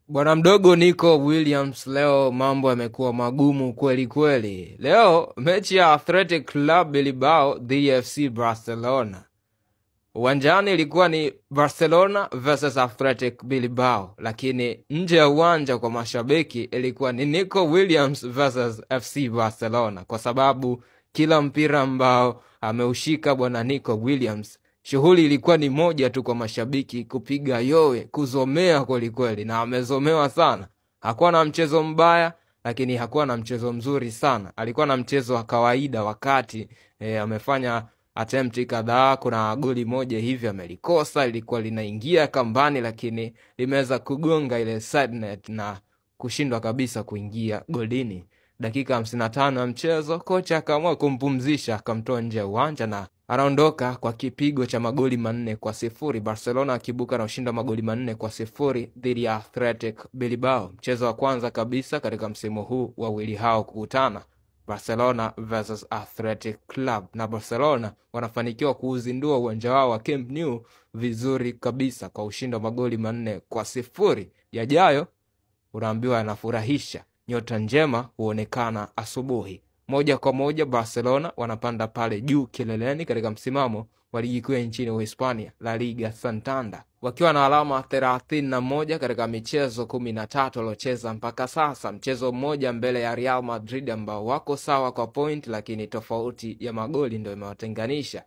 Bwana mdogo Nico Williams, leo mambo yamekuwa magumu kweli kweli. Leo mechi ya Athletic Club Bilbao dhidi ya FC Barcelona. Uwanjani ilikuwa ni Barcelona versus Athletic Bilbao, lakini nje ya uwanja kwa mashabiki ilikuwa ni Nico Williams versus FC Barcelona, kwa sababu kila mpira ambao ameushika bwana Nico Williams, shughuli ilikuwa ni moja tu kwa mashabiki, kupiga yowe, kuzomea kweli kweli, na amezomewa sana. Hakuwa na mchezo mbaya, lakini hakuwa na mchezo mzuri sana. Alikuwa na mchezo wa kawaida wakati amefanya attempt kadhaa. Kuna goli moja hivi amelikosa, ilikuwa linaingia kambani, lakini limeweza kugonga ile side net na kushindwa kabisa kuingia golini. Dakika 55 ya mchezo, kocha akaamua kumpumzisha, akamtoa nje ya uwanja na anaondoka kwa kipigo cha magoli 4-0. Barcelona akibuka na ushindi wa magoli 4-0 dhidi ya Athletic Bilbao. Mchezo wa kwanza kabisa katika msimu huu wawili hao kukutana, Barcelona versus Athletic Club, na Barcelona wanafanikiwa kuuzindua uwanja wao wa Camp Nou vizuri kabisa kwa ushindi wa magoli 4-0. Yajayo unaambiwa yanafurahisha. Nyota njema huonekana asubuhi. Moja kwa moja Barcelona wanapanda pale juu kileleni katika msimamo wa ligi kuu nchini Uhispania, La Liga Santander, wakiwa na alama 31 katika michezo 13 waliocheza mpaka sasa. Mchezo mmoja mbele ya Real Madrid ambao wako sawa kwa point, lakini tofauti ya magoli ndio imewatenganisha.